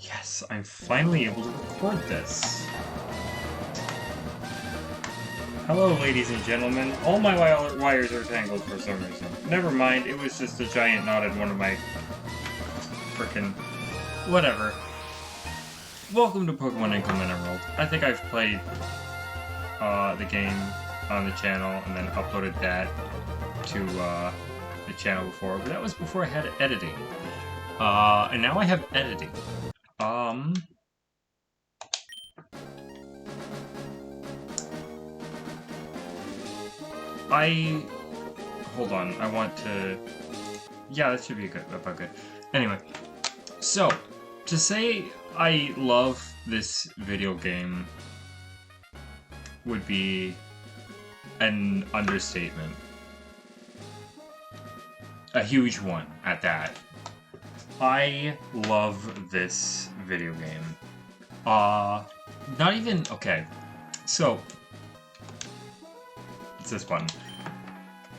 Yes, I'm finally able to record this. Hello, ladies and gentlemen. All my wires are tangled for some reason. Never mind, it was just a giant knot in one of my frickin' whatever. Welcome to Pokemon Inclement Emerald. I think I've played the game on the channel and then uploaded that to the channel before, but that was before I had editing. And now I have editing. Hold on, I want to... Yeah, that should be about good. Anyway, so, to say I love this video game would be an understatement. A huge one, at that. I love this video game. Not even... Okay, so... It's this button.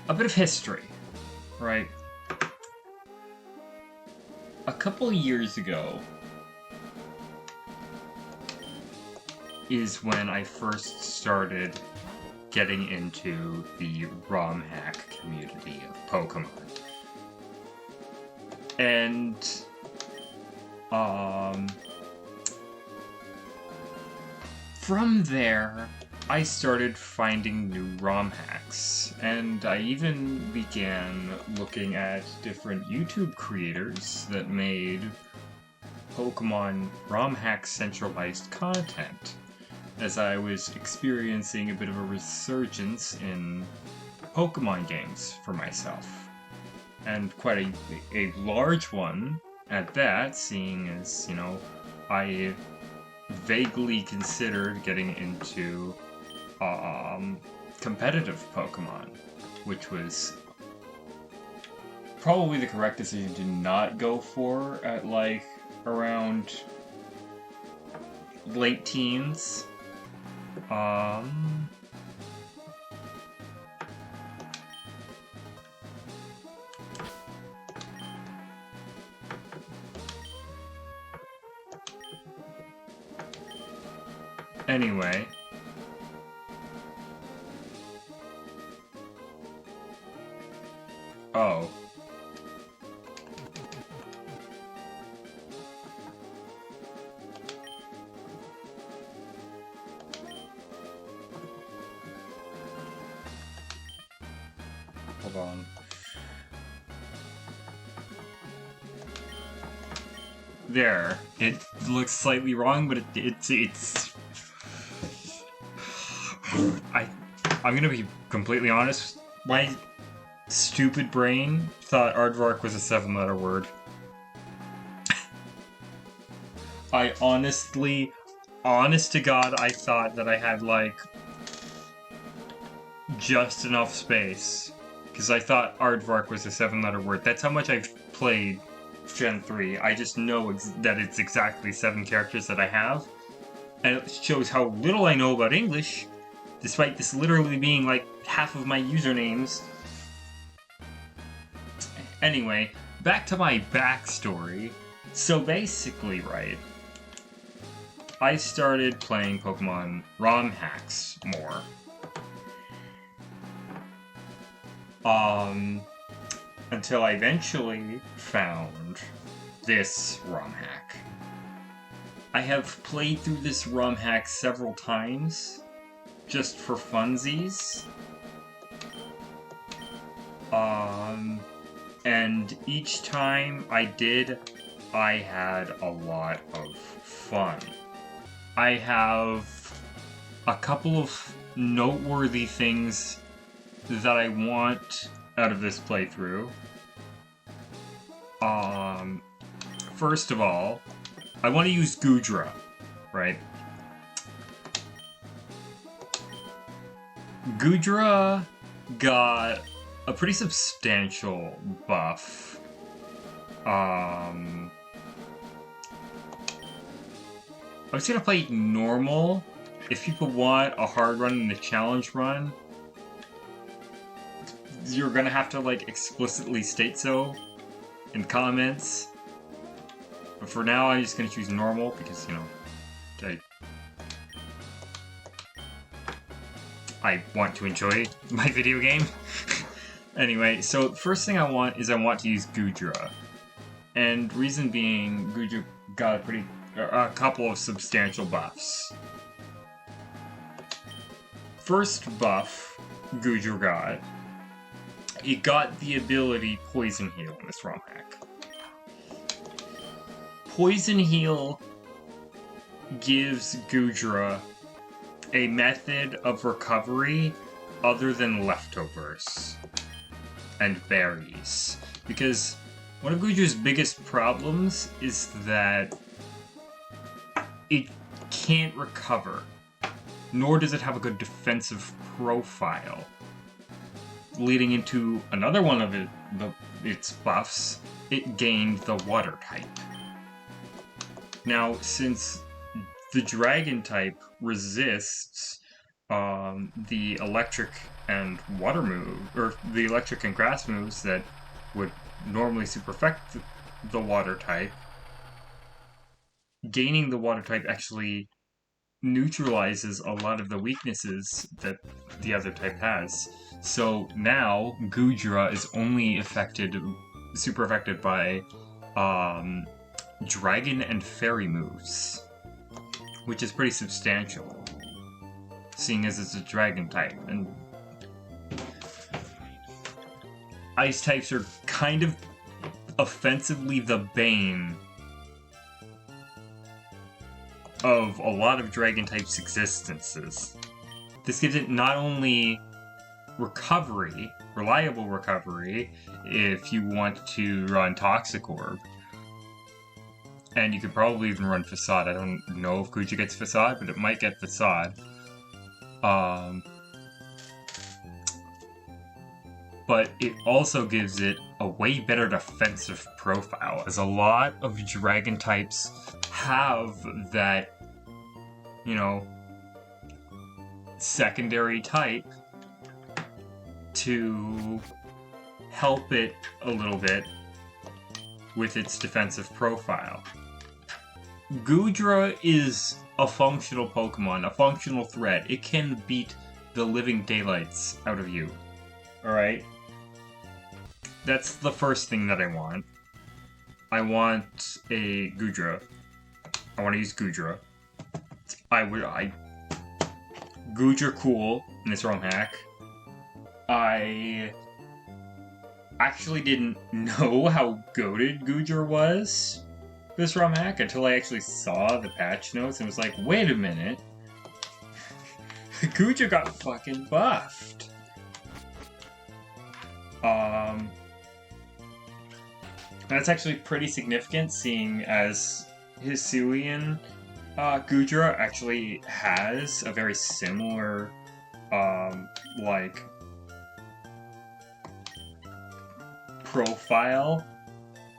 A bit of history, right? A couple years ago is when I first started getting into the ROM hack community of Pokemon. And, from there, I started finding new ROM hacks, and I even began looking at different YouTube creators that made Pokemon ROM hack centralized content, as I was experiencing a bit of a resurgence in Pokemon games for myself. And quite a large one at that, seeing as, you know, I vaguely considered getting into competitive Pokemon, which was probably the correct decision to not go for at, like, around late teens. Anyway. Oh. Hold on. There. It looks slightly wrong, but it's... I'm gonna be completely honest. My stupid brain thought aardvark was a 7-letter word. I honest to God, I thought that I had, like, just enough space. Because I thought aardvark was a 7-letter word. That's how much I've played Gen 3. I just know that it's exactly 7 characters that I have. And it shows how little I know about English, despite this literally being, like, half of my usernames. Anyway, back to my backstory. So basically, right, I started playing Pokemon ROM hacks more. Until I eventually found this ROM hack. I have played through this ROM hack several times, just for funsies. And each time I did, I had a lot of fun. I have a couple of noteworthy things that I want out of this playthrough. First of all, I want to use Goodra, right? Goodra got a pretty substantial buff. I was gonna play normal. If people want a hard run and a challenge run, you're gonna have to, like, explicitly state so in comments. for now, I'm just gonna choose normal because, you know, I want to enjoy my video game. Anyway, so first thing I want to use Goodra. And reason being, Goodra got a couple of substantial buffs. First buff Goodra got, it got the ability Poison Heal in this ROM hack. Poison Heal gives Goodra a method of recovery other than leftovers and berries. Because one of Goodra's biggest problems is that it can't recover, nor does it have a good defensive profile. Leading into another one of its buffs, it gained the water type. Now, since the dragon type resists the electric and water move, or the electric and grass moves that would normally super affect the water type, gaining the water type actually neutralizes a lot of the weaknesses that the other type has. So now Goodra is only super affected by dragon and fairy moves, which is pretty substantial, seeing as it's a dragon type, and ice types are kind of offensively the bane of a lot of dragon types' existences. This gives it not only recovery, reliable recovery, if you want to run Toxic Orb, and you could probably even run Facade. I don't know if Goodra gets Facade, but it might get Facade. But it also gives it a way better defensive profile, as a lot of dragon types have that, you know, secondary type to help it a little bit with its defensive profile. Goodra is a functional Pokemon, a functional threat. It can beat the living daylights out of you. Alright? That's the first thing that I want. I want a Goodra. I want to use Goodra. Goodra cool in this ROM hack. I actually didn't know how goated Goodra was this ROM hack until I actually saw the patch notes and was like, wait a minute. Goodra got fucking buffed. That's actually pretty significant, seeing as Hisuian Goodra actually has a very similar, like, profile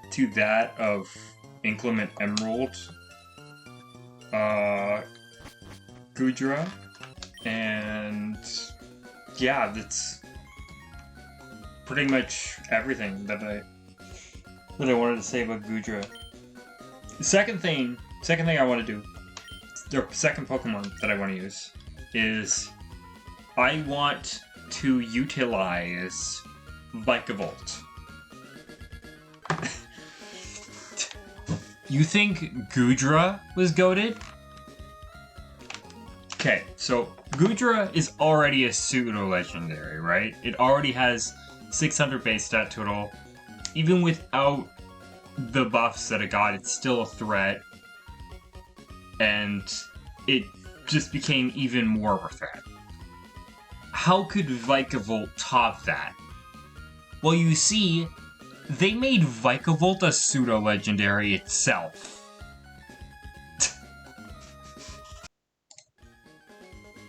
to that of Inclement Emerald Goodra, and yeah, that's pretty much everything that I wanted to say about Goodra. The second thing I want to do, the second Pokemon that I want to use, is I want to utilize Vikavolt. You think Goodra was goated? Okay, so Goodra is already a pseudo-legendary, right? It already has 600 base stat total. Even without the buffs that it got, it's still a threat. And it just became even more of a threat. How could Vikavolt top that? Well, you see, they made Vikavolt a pseudo-legendary itself.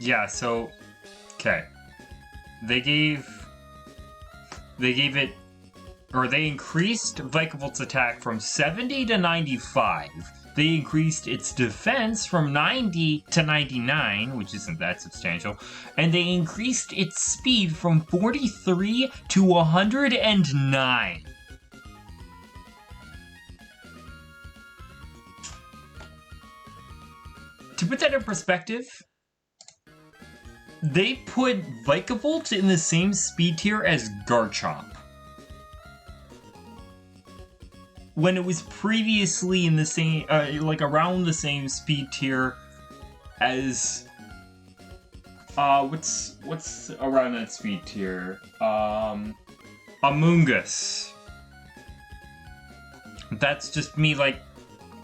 Yeah, so, okay. They increased Vikavoult's attack from 70 to 95. They increased its defense from 90 to 99, which isn't that substantial, and they increased its speed from 43 to 109. To put that in perspective, they put Vikavolt in the same speed tier as Garchomp, when it was previously in the same, like around the same speed tier as, what's around that speed tier? Amoonguss. That's just me, like,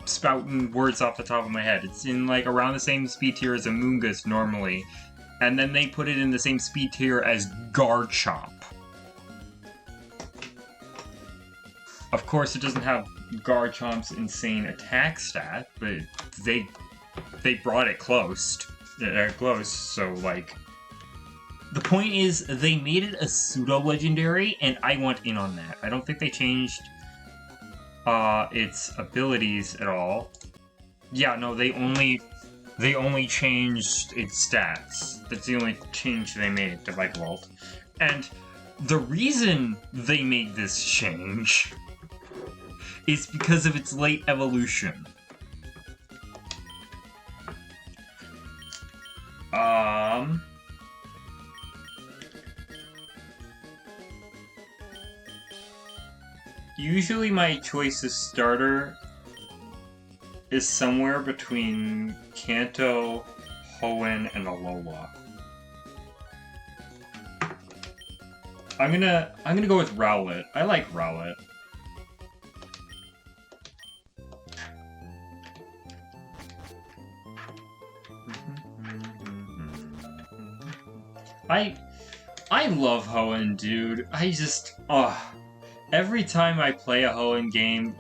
spouting words off the top of my head. It's in, like, around the same speed tier as Amoonguss normally, and then they put it in the same speed tier as Garchomp. Of course, it doesn't have Garchomp's insane attack stat, but they brought it close, so, like... The point is, they made it a pseudo-legendary, and I want in on that. I don't think they changed its abilities at all. Yeah, no, they only changed its stats. That's the only change they made to Vikavolt. And the reason they made this change is because of its late evolution. Usually my choice of starter is somewhere between Kanto, Hoenn, and Alola. I'm gonna go with Rowlet. I like Rowlet. I love Hoenn, dude. I just every time I play a Hoenn game,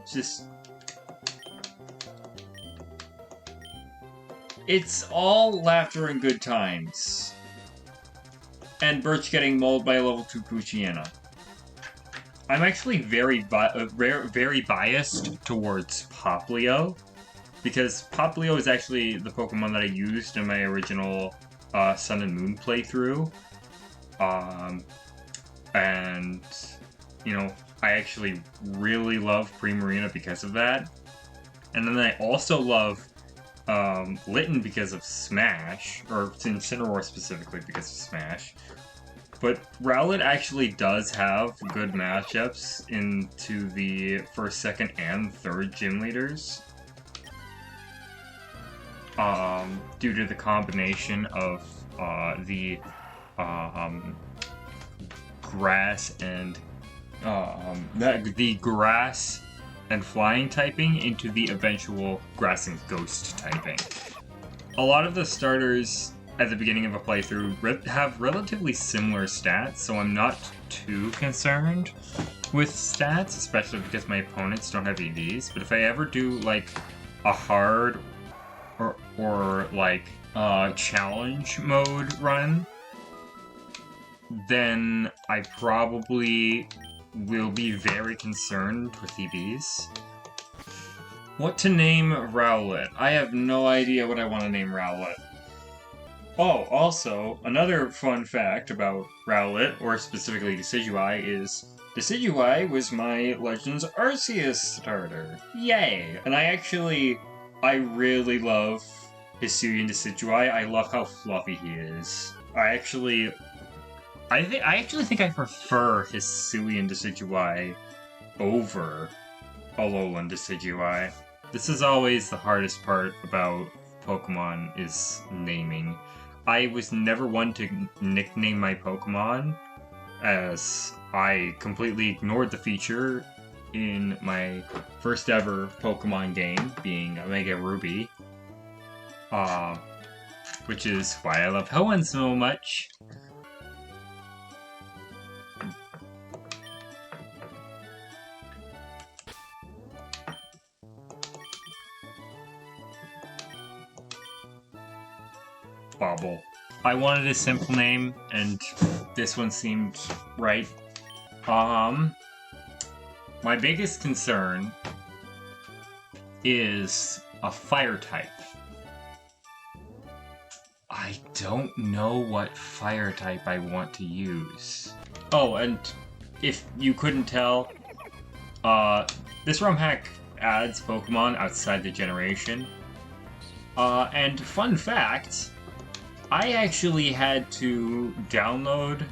it's all laughter and good times. And Birch getting mauled by a level 2 Poochyena. I'm actually very biased towards Poplio, because Poplio is actually the Pokemon that I used in my original Sun and Moon playthrough. And, you know, I actually really love Primarina because of that. And then I also love Litten because of Smash, or Incineroar specifically because of Smash. But Rowlet actually does have good matchups into the first, second, and third gym leaders. Due to the combination of the grass and the grass and flying typing into the eventual grass and ghost typing. A lot of the starters at the beginning of a playthrough have relatively similar stats, so I'm not too concerned with stats, especially because my opponents don't have EVs. But if I ever do like a hard or like challenge mode run, then I probably will be very concerned with EVs. What to name Rowlet? I have no idea what I want to name Rowlet. Oh, also, another fun fact about Rowlet, or specifically Decidueye, is Decidueye was my Legends Arceus starter. Yay! And I really love Hisuian Decidueye. I love how fluffy he is. I actually think I prefer Hisuian Decidueye over Alolan Decidueye. This is always the hardest part about Pokemon, is naming. I was never one to nickname my Pokemon, as I completely ignored the feature in my first ever Pokemon game, being Omega Ruby. Which is why I love Hoenn so much. Bobble. I wanted a simple name, and this one seemed right. My biggest concern is a fire type. I don't know what fire type I want to use. Oh, and if you couldn't tell, this ROM hack adds Pokemon outside the generation. And fun fact, I actually had to download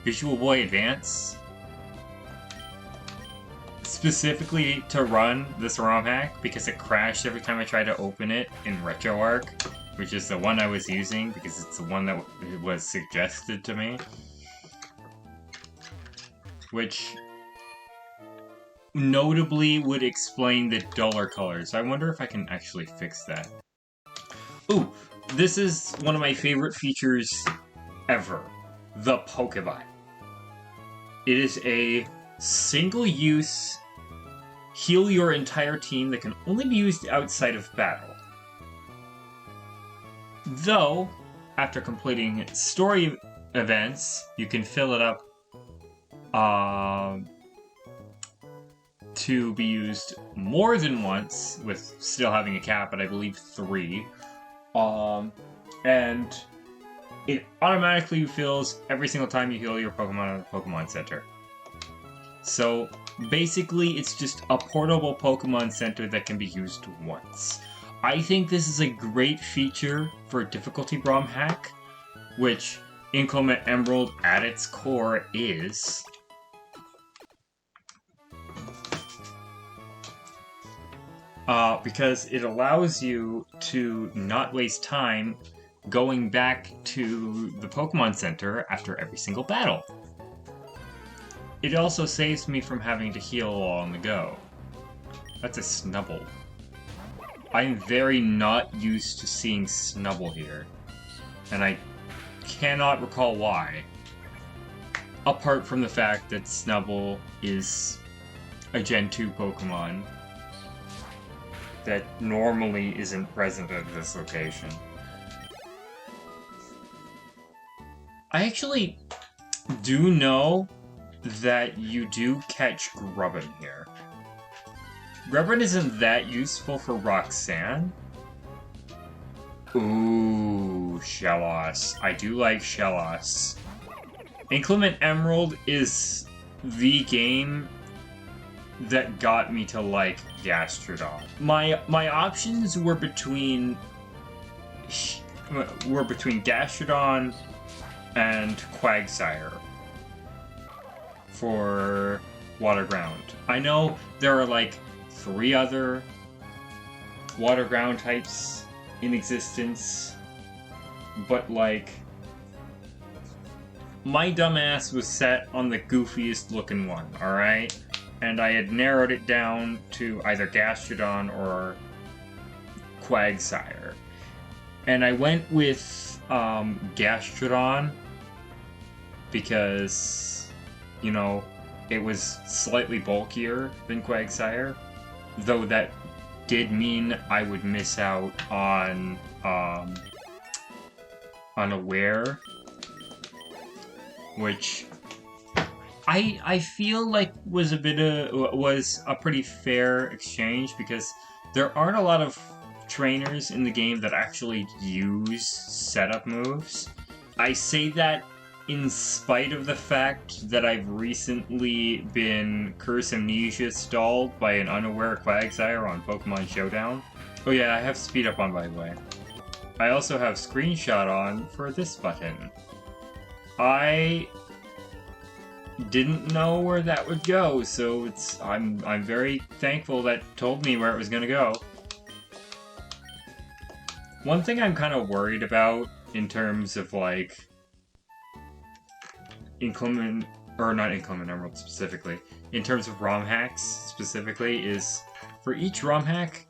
Visual Boy Advance specifically to run this ROM hack because it crashed every time I tried to open it in RetroArch, which is the one I was using because it's the one that was suggested to me. Which notably would explain the duller colors. I wonder if I can actually fix that. Ooh, this is one of my favorite features ever. The Pokebot. It is a single-use heal your entire team that can only be used outside of battle. Though, after completing story events, you can fill it up to be used more than once, with still having a cap, but I believe 3. And it automatically fills every single time you heal your Pokemon at the Pokemon Center. So, basically, it's just a portable Pokemon Center that can be used once. I think this is a great feature for a difficulty ROM hack, which Inclement Emerald at its core is. Because it allows you to not waste time going back to the Pokemon Center after every single battle. It also saves me from having to heal on the go. That's a Snubble. I'm very not used to seeing Snubble here, and I cannot recall why. Apart from the fact that Snubble is a Gen 2 Pokemon that normally isn't present at this location. I actually do know that you do catch Grubbin here. Grubbin isn't that useful for Roxanne. Ooh, Shellos. I do like Shellos. Inclement Emerald is the game that got me to like Gastrodon. My options were between Gastrodon and Quagsire for Water Ground. I know there are like 3 other Water Ground types in existence, but like my dumbass was set on the goofiest looking one, alright? And I had narrowed it down to either Gastrodon or Quagsire. And I went with Gastrodon because, you know, it was slightly bulkier than Quagsire. Though that did mean I would miss out on Aware, which I feel like was a pretty fair exchange because there aren't a lot of trainers in the game that actually use setup moves. I say that in spite of the fact that I've recently been Curse Amnesia stalled by an unaware Quagsire on Pokemon Showdown. Oh yeah, I have speed up on, by the way. I also have screenshot on for this button. I didn't know where that would go, so I'm very thankful that told me where it was gonna go. One thing I'm kind of worried about in terms of like Inclement, or not Inclement Emerald specifically, in terms of ROM hacks specifically, is for each ROM hack,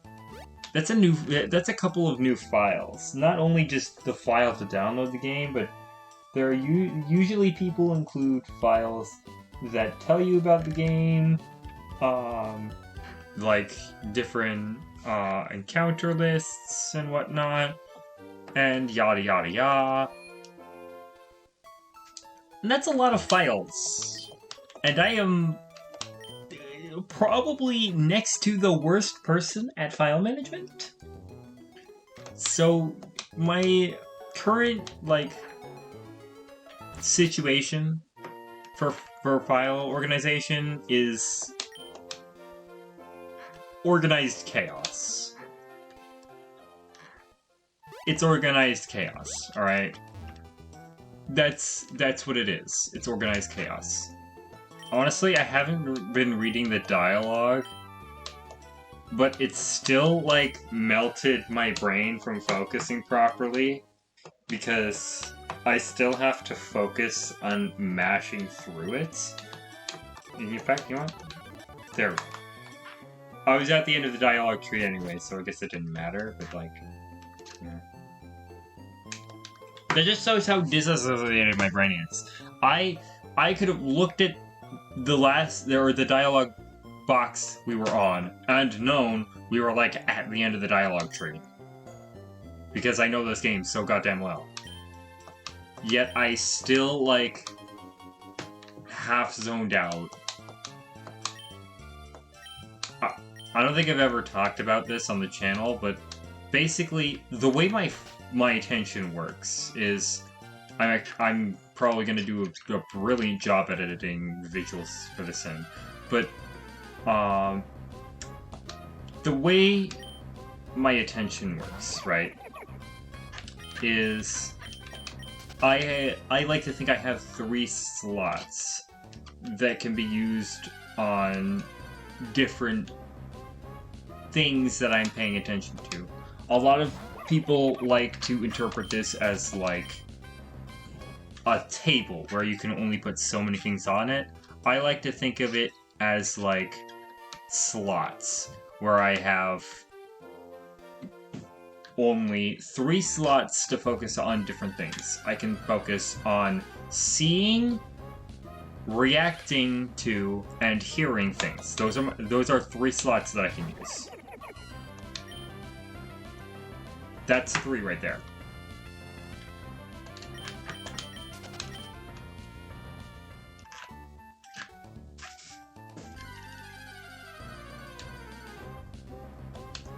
that's a couple of new files. Not only just the file to download the game, but there are usually people include files that tell you about the game, like different encounter lists and whatnot, and yada yada yada. And that's a lot of files. And I am probably next to the worst person at file management. So my current situation for file organization is organized chaos. it's organized chaos, alright? That's what it is. It's organized chaos. Honestly, I haven't been reading the dialogue, but it's still, like, melted my brain from focusing properly, because I still have to focus on mashing through it. In fact, you know what? There. I was at the end of the dialogue tree anyway, so I guess it didn't matter, but, like... Yeah. That just shows how disassociated my brain is. I could have looked at the dialogue box we were on and known we were, like, at the end of the dialogue tree. Because I know this game so goddamn well. Yet I still, like, half zoned out. I don't think I've ever talked about this on the channel, but basically, the way my attention works is I'm probably going to do a brilliant job at editing visuals for this thing, but the way my attention works, right, is I like to think I have 3 slots that can be used on different things that I'm paying attention to. A lot of people like to interpret this as, like, a table where you can only put so many things on it. I like to think of it as, like, slots, where I have only 3 slots to focus on different things. I can focus on seeing, reacting to, and hearing things. Those are 3 slots that I can use. That's 3 right there.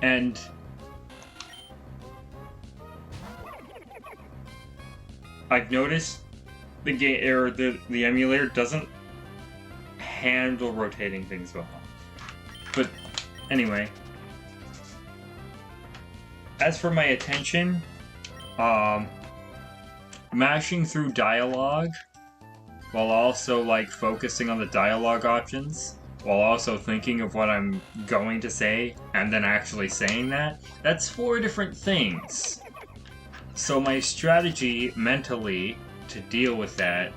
And I've noticed the game or the emulator doesn't handle rotating things well. But anyway, as for my attention, mashing through dialogue while also, like, focusing on the dialogue options, while also thinking of what I'm going to say and then actually saying that's 4 different things. So my strategy mentally to deal with that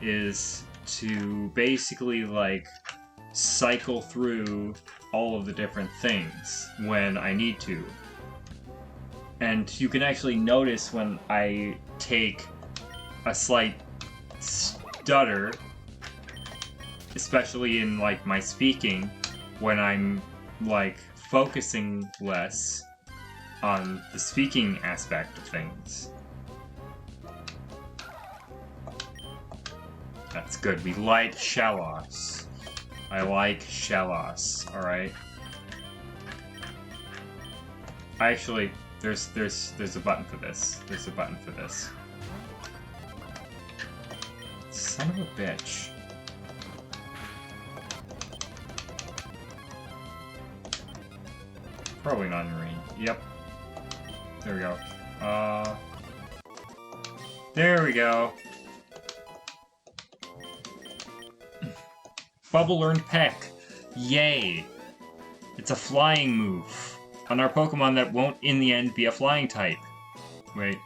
is to basically, like, cycle through all of the different things when I need to. And you can actually notice when I take a slight stutter, especially in, like, my speaking, when I'm, like, focusing less on the speaking aspect of things. That's good. We like Shallows. I like Shallows, alright? Actually, there's a button for this. There's a button for this. Son of a bitch. Probably not in range. Yep. There we go. There we go. Bubble learned Peck. Yay. It's a flying move on our Pokemon that won't in the end be a flying type. Wait.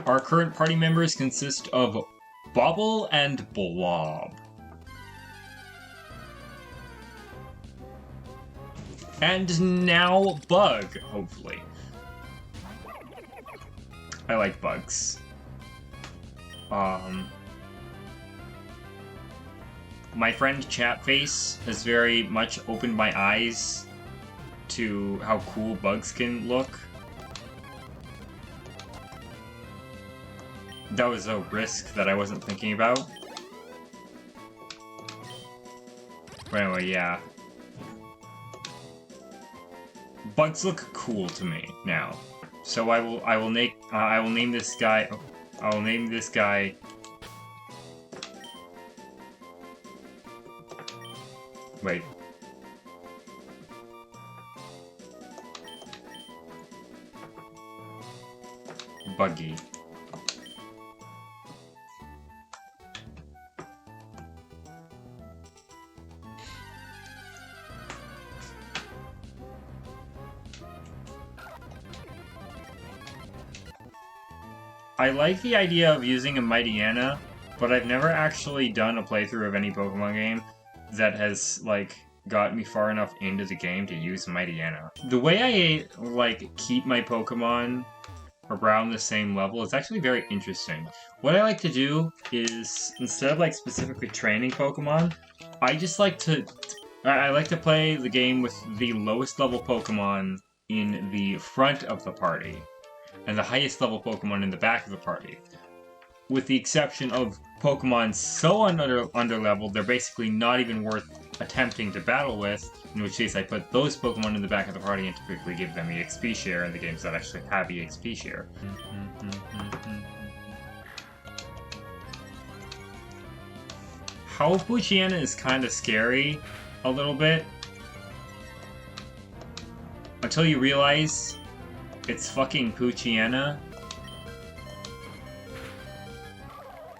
Our current party members consist of Bobble and Blob. And now Bug, hopefully. I like bugs. My friend Chatface has very much opened my eyes to how cool bugs can look. That was a risk that I wasn't thinking about. But anyway, yeah. Bugs look cool to me now. So I will name this guy. I will name this guy Wait. Buggy. I like the idea of using a Mightyena, but I've never actually done a playthrough of any Pokemon game that has, like, got me far enough into the game to use Mightyena. The way I, like, keep my Pokemon around the same level is actually very interesting. What I like to do is, instead of, like, specifically training Pokemon, I just like to... I like to play the game with the lowest level Pokemon in the front of the party, and the highest level Pokemon in the back of the party. With the exception of Pokemon so under-leveled, they're basically not even worth attempting to battle with, in which case I put those Pokemon in the back of the party and typically give them EXP share in the games that actually have EXP share. How Poochyena is kind of scary, a little bit, until you realize it's fucking Poochyena.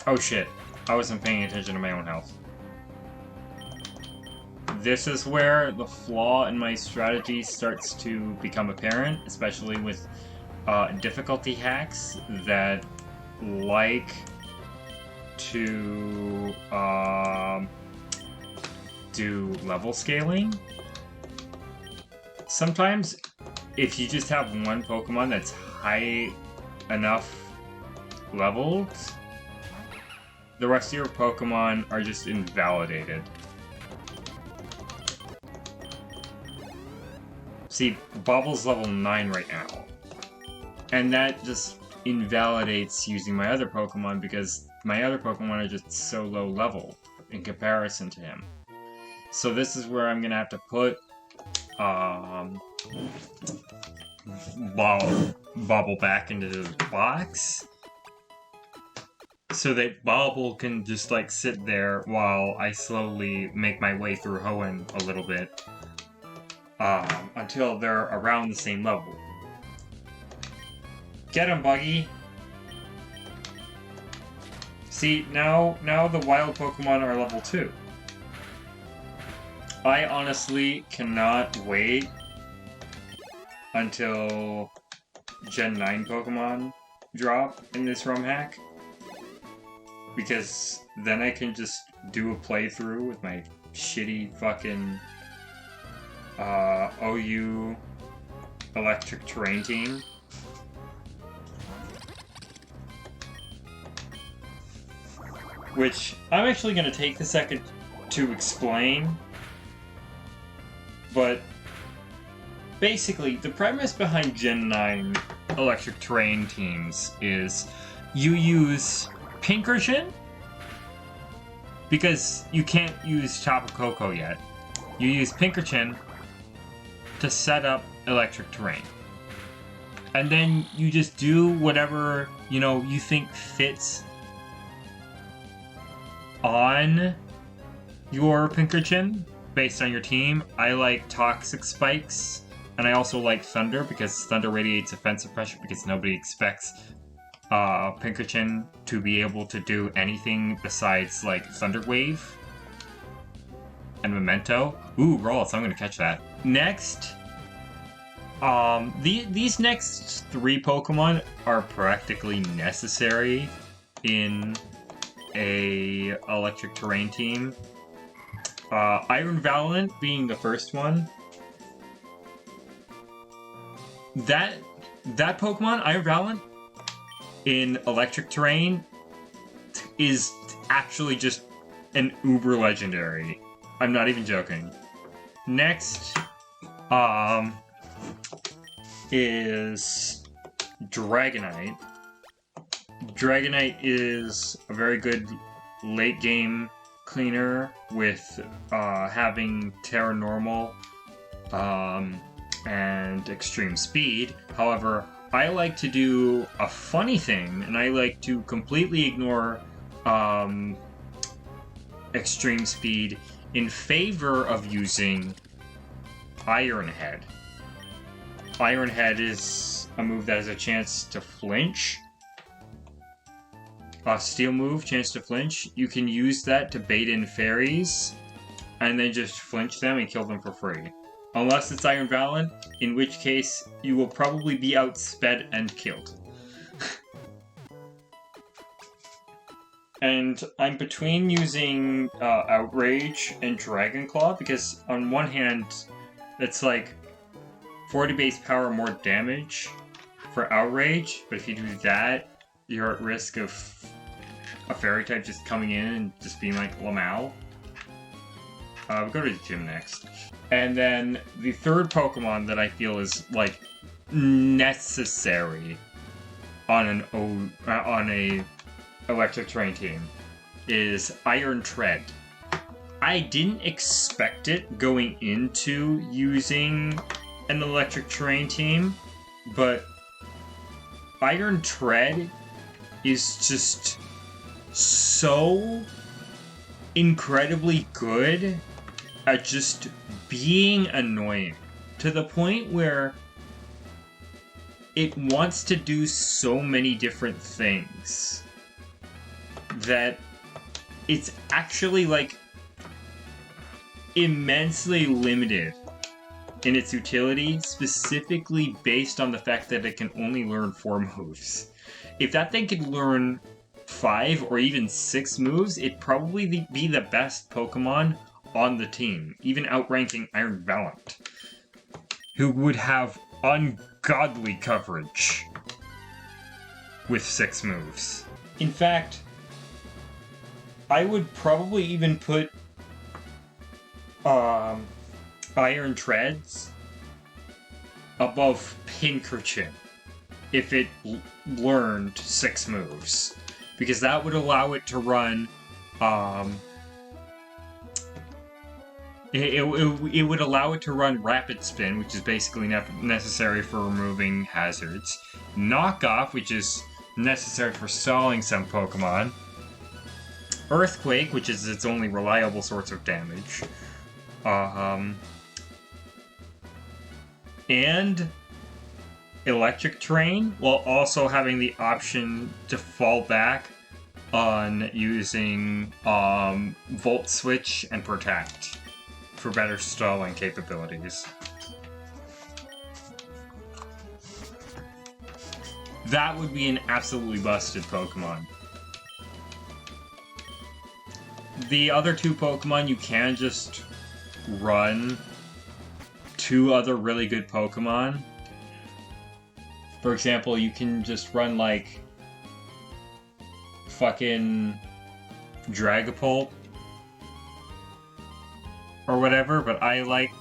Oh shit, I wasn't paying attention to my own health. This is where the flaw in my strategy starts to become apparent, especially with difficulty hacks that like to do level scaling. Sometimes, if you just have one Pokemon that's high enough leveled, the rest of your Pokemon are just invalidated. See, Bobble's level 9 right now. And that just invalidates using my other Pokemon because my other Pokemon are just so low level in comparison to him. So this is where I'm gonna have to put Bobble back into the box, so that Bobble can just, like, sit there while I slowly make my way through Hoenn a little bit, until they're around the same level. Get him, Buggy! See, now the wild Pokemon are level 2. I honestly cannot wait until Gen 9 Pokemon drop in this ROM hack, because then I can just do a playthrough with my shitty fucking OU electric terrain team. Which I'm actually going to take a second to explain. But basically, the premise behind Gen 9 electric terrain teams is you use Pinkerton, because you can't use Tapu Koko yet. You use Pinkerton to set up electric terrain. And then you just do whatever, you know, you think fits on your Pinkerton based on your team. I like Toxic Spikes, and I also like Thunder, because Thunder radiates offensive pressure, because nobody expects Pinkerton to be able to do anything besides, like, Thunder Wave and Memento. Ooh, roll, so I'm gonna catch that. Next, these next 3 Pokemon are practically necessary in a electric terrain team. Iron Valiant being the first one. That Pokemon, Iron Valiant, in electric terrain is actually just an uber legendary. I'm not even joking. Next, is Dragonite. Dragonite is a very good late game cleaner with having Terra Normal and Extreme Speed. However, I like to do a funny thing, and I like to completely ignore Extreme Speed in favor of using Iron Head. Iron Head is a move that has a chance to flinch. Steel move, chance to flinch. You can use that to bait in fairies, and then just flinch them and kill them for free. Unless it's Iron Valiant, in which case you will probably be outsped and killed. And I'm between using Outrage and Dragon Claw, because on one hand, it's like 40 base power more damage for Outrage, but if you do that, you're at risk of a fairy type just coming in and just being like Lamau. We'll go to the gym next. And then the third Pokemon that I feel is like necessary on a electric terrain team is Iron Tread. I didn't expect it going into using an electric terrain team, but Iron Tread is just so incredibly good at just being annoying, to the point where it wants to do so many different things that it's actually like immensely limited in its utility, specifically based on the fact that it can only learn 4 moves. If that thing could learn 5 or even 6 moves, it'd probably be the best Pokemon on the team, even outranking Iron Valiant, who would have ungodly coverage with 6 moves. In fact, I would probably even put Iron Treads above Pinkerton if it learned 6 moves, because that would allow it to run it would allow it to run Rapid Spin, which is basically necessary for removing hazards, Knock Off, which is necessary for stalling some Pokemon, Earthquake, which is its only reliable source of damage, and Electric Terrain, while also having the option to fall back on using Volt Switch and Protect for better stalling capabilities. That would be an absolutely busted Pokemon. The other 2 Pokemon, you can just run 2 other really good Pokemon. For example, you can just run like fucking Dragapult or whatever, but I like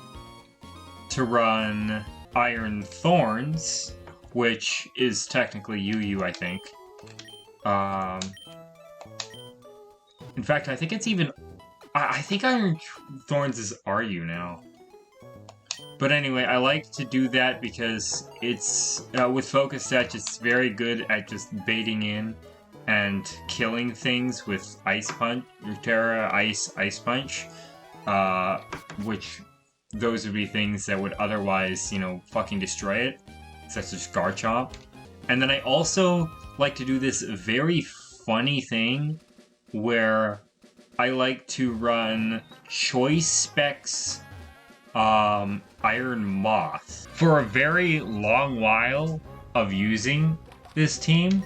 to run Iron Thorns, which is technically UU, I think. In fact, I think it's even... I think Iron Thorns is RU now. But anyway, I like to do that because it's... with Focus Touch, it's very good at just baiting in and killing things with Ice Punch, Terra Ice Punch. Which those would be things that would otherwise, fucking destroy it, such as Garchomp. And then I also like to do this very funny thing where I like to run Choice Specs Iron Moth. For a very long while of using this team,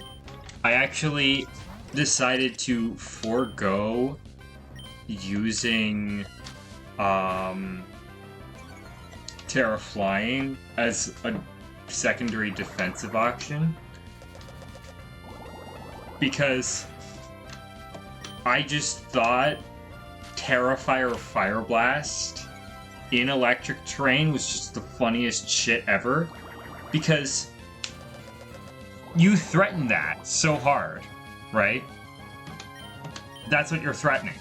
I actually decided to forego using Terra Flying as a secondary defensive option, because I just thought Terra Fire Blast in electric terrain was just the funniest shit ever, because you threaten that so hard, right? That's what you're threatening.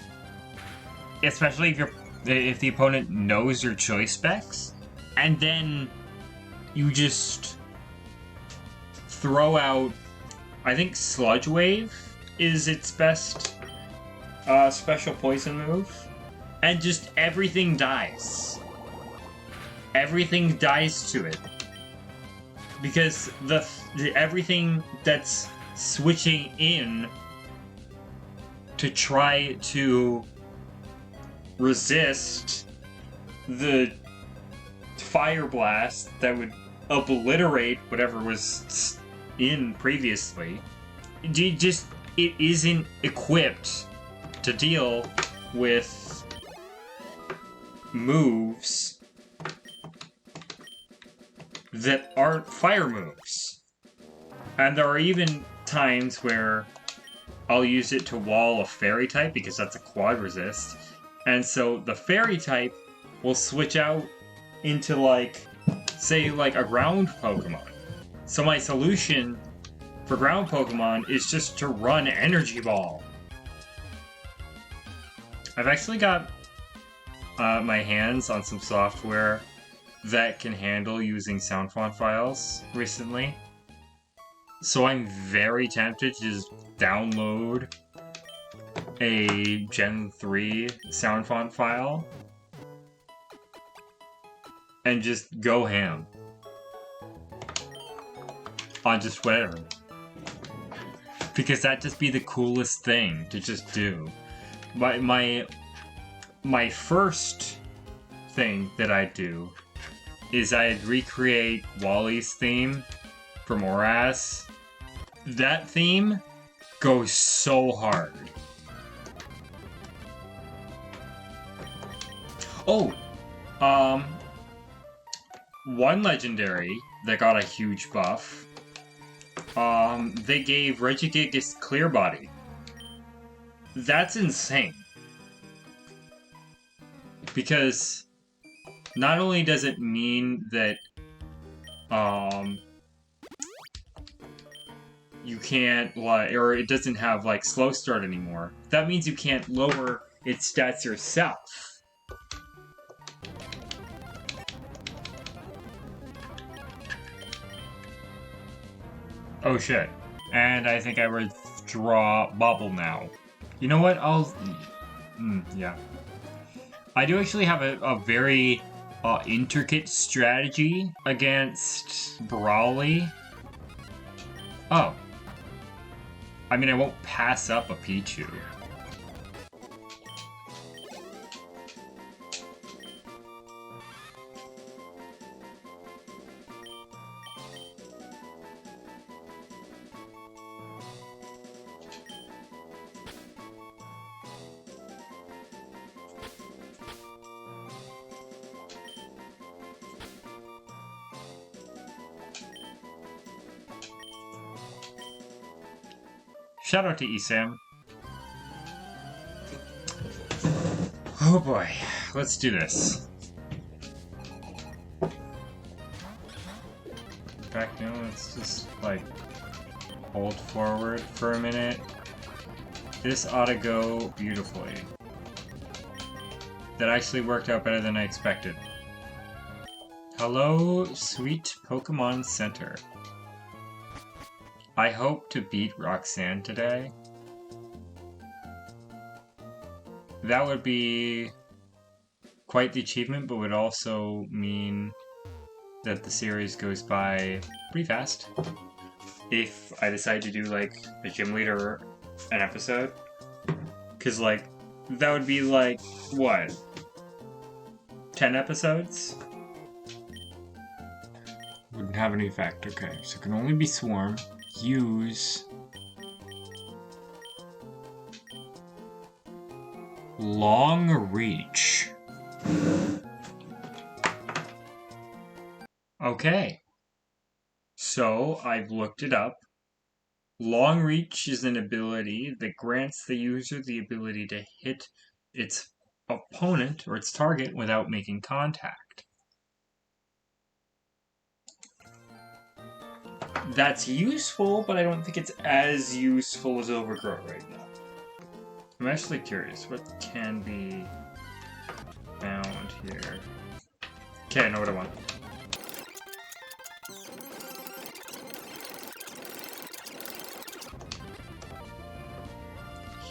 Especially if the opponent knows your choice specs, and then you just throw out, I think Sludge Wave is its best special poison move. and just everything dies. Everything dies to it. Because the everything that's switching in to try to resist the fire blast that would obliterate whatever was in previously, it isn't equipped to deal with moves that aren't fire moves. And there are even times where I'll use it to wall a fairy type because that's a quad resist. And so the fairy type will switch out into, like, say, like a ground Pokemon. So my solution for ground Pokemon is just to run Energy Ball. I've actually got my hands on some software that can handle using sound font files recently. So I'm very tempted to just download a Gen 3 sound font file and just go ham on just whatever. Because that'd just be the coolest thing to just do. My first thing that I'd do is I'd recreate Wally's theme from Oras. That theme goes so hard. Oh, one legendary that got a huge buff. They gave Regigigas Clear Body. That's insane. Because not only does it mean that you can't, like, or it doesn't have, like, slow start anymore. That means you can't lower its stats yourself. Oh shit. And I think I withdraw Bubble now. You know what? Yeah. I do actually have a very intricate strategy against Brawly. Oh. I mean, I won't pass up a Pichu. Shout out to Esam. Oh boy, let's do this. In fact, no, let's just, like, hold forward for a minute. This ought to go beautifully. That actually worked out better than I expected. Hello, sweet Pokemon Center. I hope to beat Roxanne today. That would be quite the achievement, but would also mean that the series goes by pretty fast. If I decide to do, like, a gym leader an episode. Because, like, that would be, like, what? 10 episodes? Wouldn't have any effect. Okay, so it can only be Swarm. Use Long Reach. Okay. So, I've looked it up. Long Reach is an ability that grants the user the ability to hit its opponent or its target without making contact. That's useful, but I don't think it's as useful as Overgrow right now. I'm actually curious, what can be found here? Okay, I know what I want.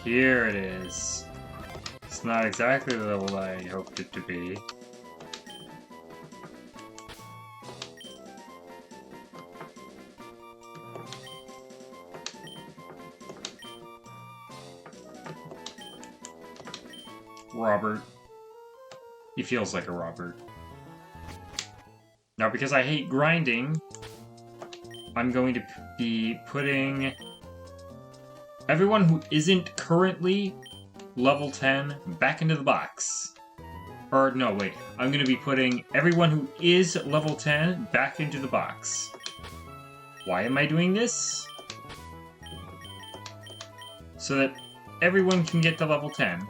Here it is. It's not exactly the level I hoped it to be. Robert. He feels like a Robert. Now, because I hate grinding, I'm going to be putting everyone who isn't currently level 10 back into the box. Or, no, wait. I'm going to be putting everyone who is level 10 back into the box. Why am I doing this? So that everyone can get to level 10.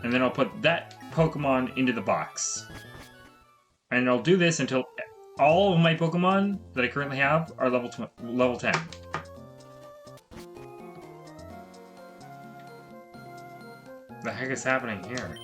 And then I'll put that Pokemon into the box. And I'll do this until all of my Pokemon that I currently have are level 10. The heck is happening here?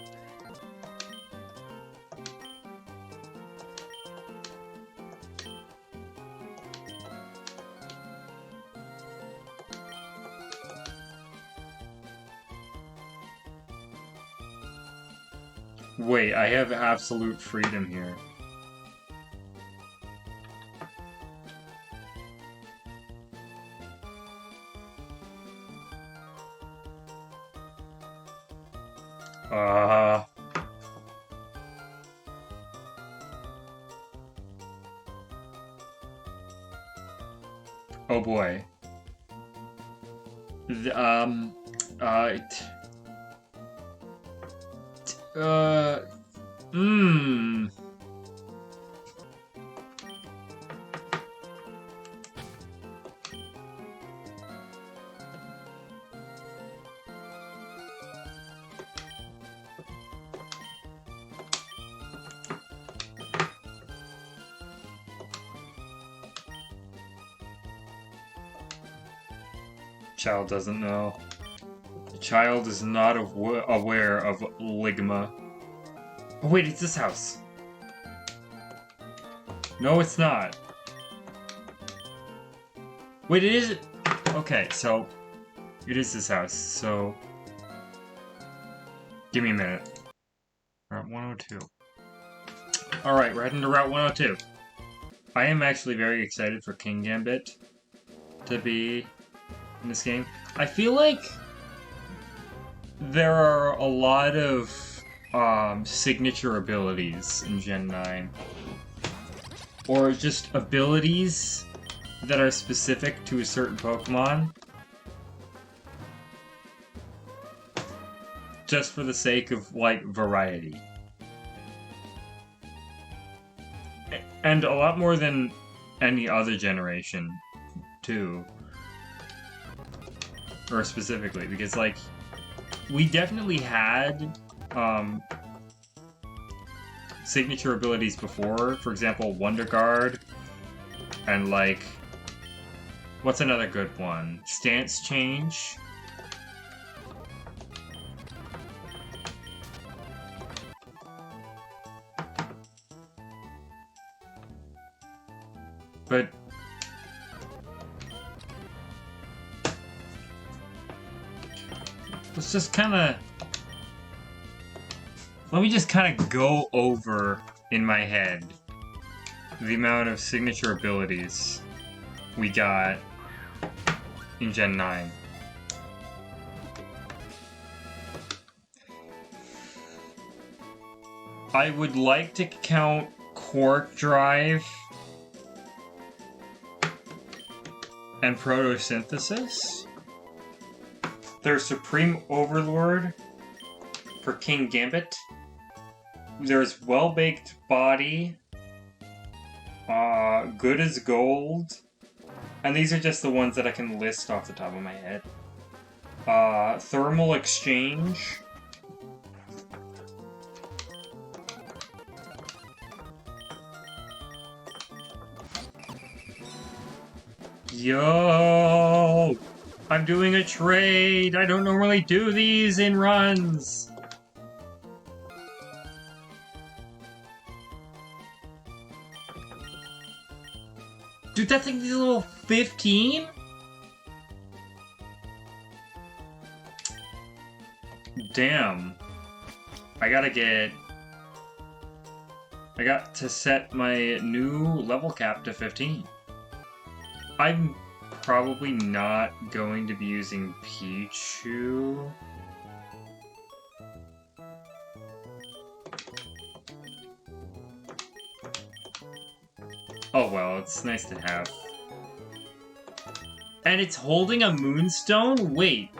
Wait, I have absolute freedom here. Oh boy. Child doesn't know. The child is not aware of Ligma. Oh wait, it's this house. No, it's not. Wait, it is... Okay, so... It is this house, so... Give me a minute. Route 102. Alright, we're heading to Route 102. I am actually very excited for King Gambit to be in this game. I feel like there are a lot of signature abilities in Gen 9. Or just abilities that are specific to a certain Pokemon. Just for the sake of, like, variety. And a lot more than any other generation, too. Or specifically, because, like, we definitely had signature abilities before. For example, Wonder Guard, and, like, what's another good one? Stance Change. But let's just kind of... Let me just kind of go over in my head the amount of signature abilities we got in Gen 9. I would like to count Quark Drive and Photosynthesis. There's Supreme Overlord for King Gambit. There's Well-Baked Body, Good as Gold, and these are just the ones that I can list off the top of my head. Thermal Exchange. Yo! I'm doing a trade! I don't normally do these in runs! Dude, that thing is level 15? Damn. I got to set my new level cap to 15. I'm probably not going to be using Pichu. Oh well, it's nice to have. And it's holding a moonstone? Wait.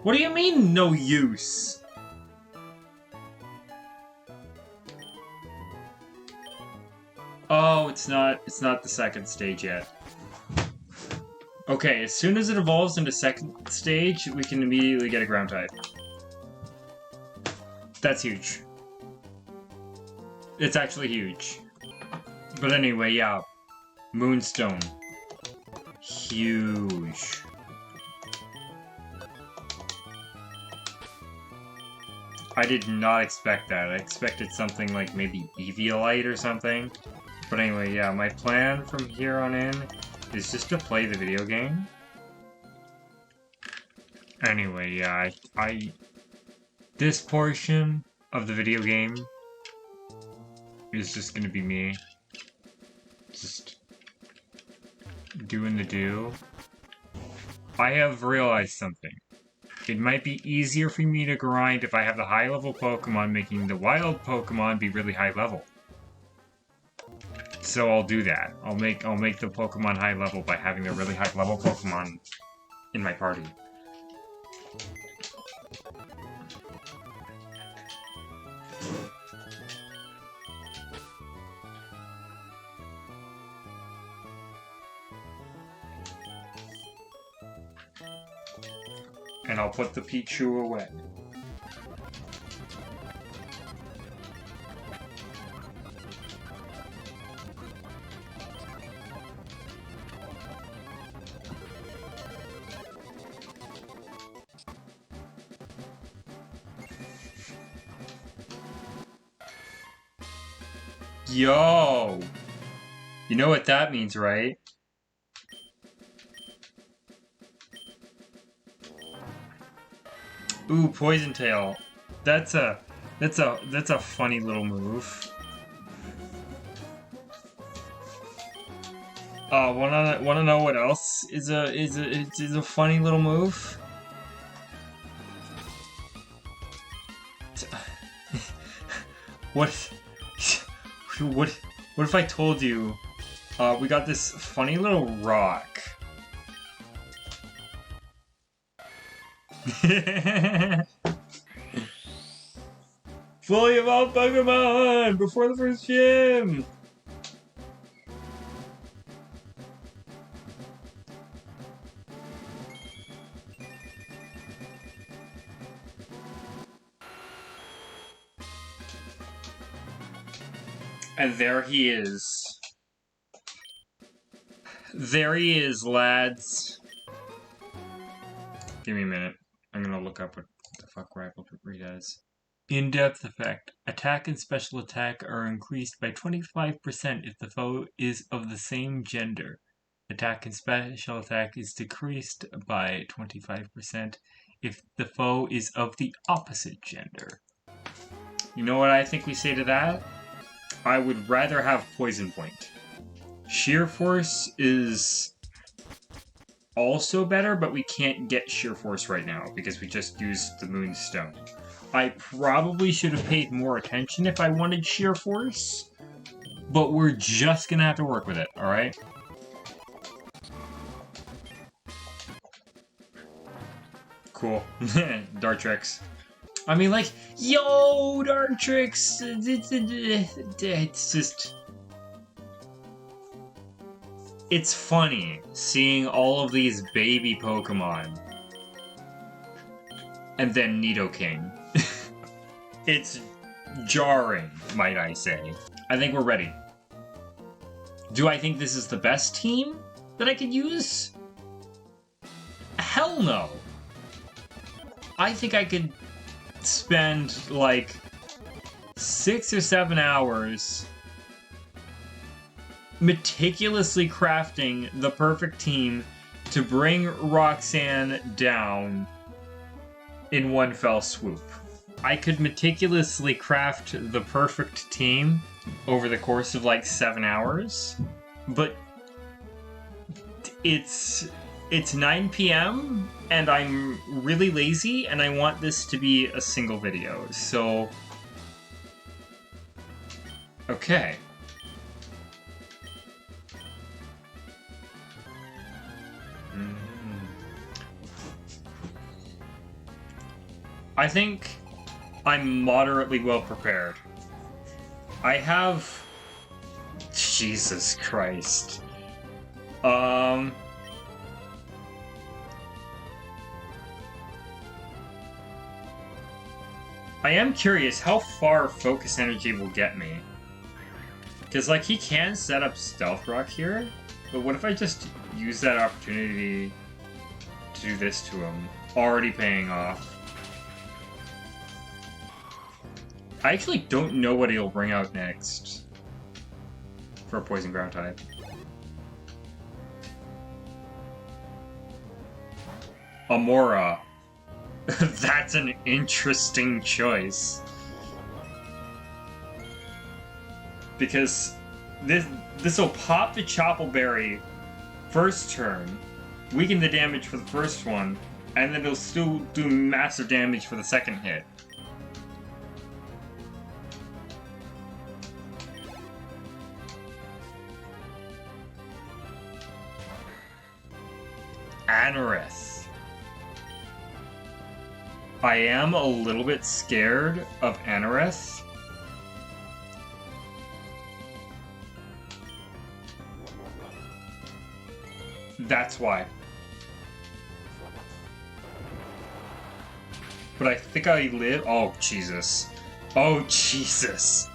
What do you mean, no use? Oh, it's not the second stage yet. Okay, as soon as it evolves into second stage, we can immediately get a ground type. That's huge. It's actually huge. But anyway, yeah. Moonstone. Huge. I did not expect that. I expected something like maybe Eviolite or something. But anyway, yeah, my plan from here on in is just to play the video game. Anyway, yeah, this portion of the video game is just gonna be me. Just doing the do. I have realized something. It might be easier for me to grind if I have the high level Pokemon making the wild Pokemon be really high level. So I'll do that. I'll make the Pokemon high level by having the really high level Pokemon in my party. And I'll put the Pichu away. Yo! You know what that means, right? Ooh, Poison Tail. That's a funny little move. Wanna know what else is a funny little move? What if I told you we got this funny little rock? Fully evolved Pokemon before the first gym! And there he is. There he is, lads. Give me a minute. I'm gonna look up what the fuck Rivalry does. In-depth effect. Attack and special attack are increased by 25% if the foe is of the same gender. Attack and special attack is decreased by 25% if the foe is of the opposite gender. You know what I think we say to that? I would rather have Poison Point. Sheer Force is also better, but we can't get Sheer Force right now because we just used the Moonstone. I probably should have paid more attention if I wanted Sheer Force, but we're just gonna have to work with it, alright? Cool. Dartrix. I mean, like, yo, Dartrix! It's just... It's funny seeing all of these baby Pokemon. And then Nidoking. It's jarring, might I say. I think we're ready. Do I think this is the best team that I could use? Hell no! I think I could spend, like, 6 or 7 hours meticulously crafting the perfect team to bring Roxanne down in one fell swoop. I could meticulously craft the perfect team over the course of like 7 hours, but it's 9 p.m. and I'm really lazy and I want this to be a single video, so... Okay. I think I'm moderately well prepared. I have... Jesus Christ. I am curious how far focus energy will get me. Because, like, he can set up Stealth Rock here, but what if I just use that opportunity to do this to him? Already paying off. I actually don't know what he'll bring out next for a Poison Ground type. Amora. That's an interesting choice. Because this will pop the Chople Berry first turn, weaken the damage for the first one, and then it'll still do massive damage for the second hit. Anorith. I am a little bit scared of Anorith. That's why. But I think I live... Oh, Jesus. Oh, Jesus.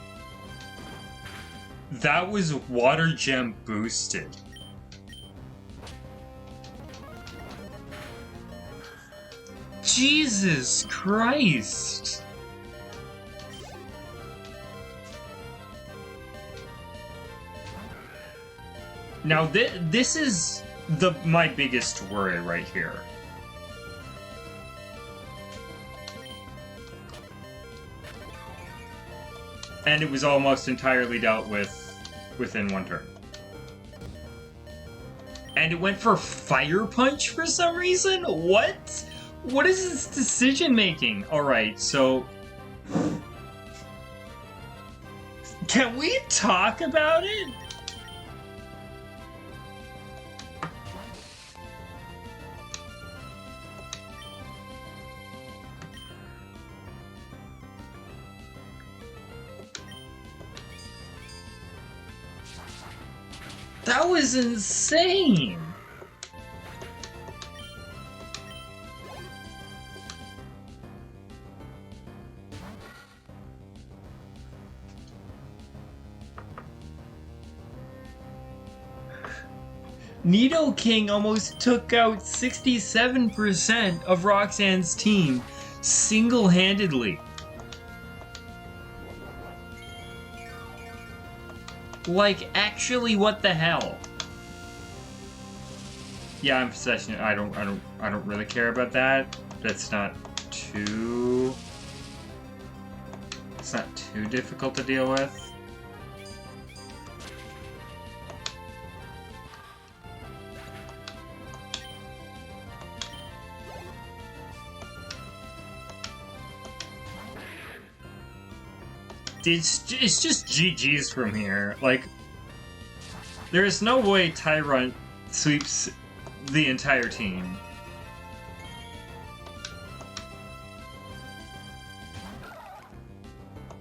That was Water Gem boosted. Jesus Christ! Now, this is my biggest worry right here. And it was almost entirely dealt with within one turn. And it went for Fire Punch for some reason? What? What is this decision making? Alright, so... Can we talk about it? That was insane! Nidoking almost took out 67% of Roxanne's team single-handedly. Like, actually, what the hell? Yeah, I'm possession. I don't really care about that. That's not too... It's not too difficult to deal with. It's just GG's from here. Like, there is no way Tyrant sweeps the entire team.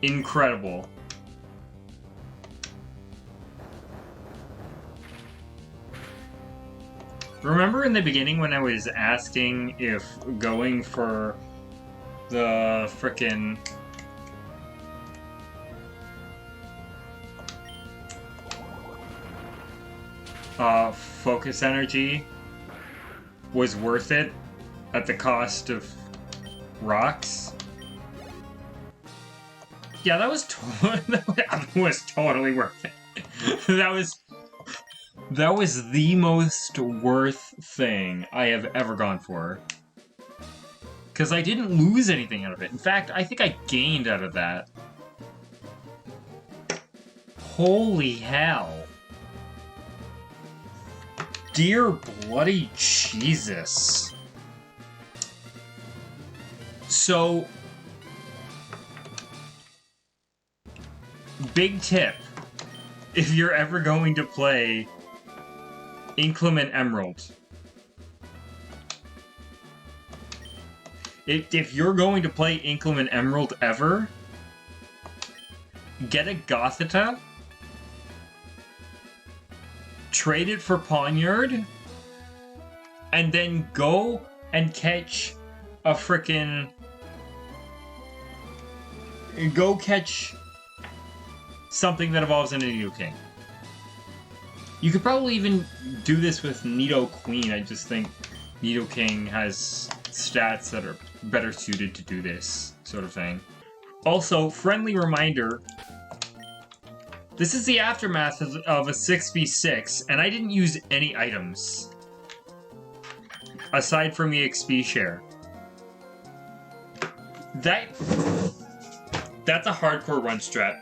Incredible. Remember in the beginning when I was asking if going for the frickin' focus energy was worth it at the cost of rocks? Yeah, that was totally worth it. That was the most worth thing I have ever gone for. Because I didn't lose anything out of it. In fact, I think I gained out of that. Holy hell. Dear bloody Jesus. So, big tip. If you're ever going to play Inclement Emerald. If you're going to play Inclement Emerald ever, get a Gothita, trade it for Poniard, and then go and catch a frickin'... Go catch something that evolves into Nidoking. You could probably even do this with Nidoqueen. I just think Nidoking has stats that are better suited to do this sort of thing. Also, friendly reminder, this is the aftermath of a 6v6, and I didn't use any items. Aside from the XP share. That's a hardcore run strat.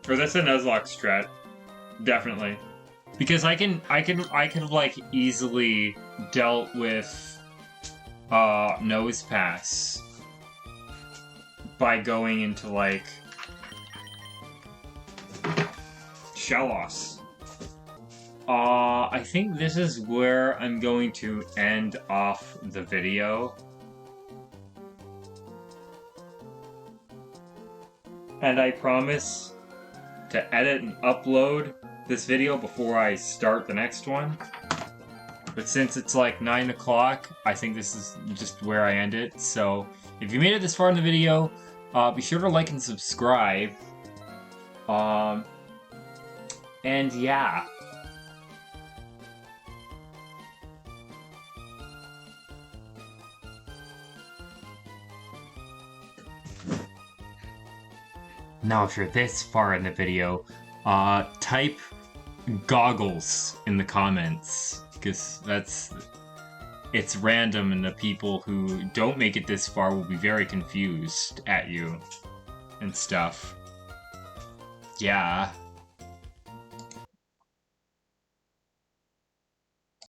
Or that's a Nuzlocke strat. Definitely. Because I could have like easily dealt with Nose Pass by going into like Shellos. I think this is where I'm going to end off the video. And I promise to edit and upload this video before I start the next one. But since it's like 9 o'clock, I think this is just where I end it. So if you made it this far in the video, be sure to like and subscribe. And yeah. Now if you're this far in the video, type goggles in the comments, because it's random and the people who don't make it this far will be very confused at you and stuff. Yeah.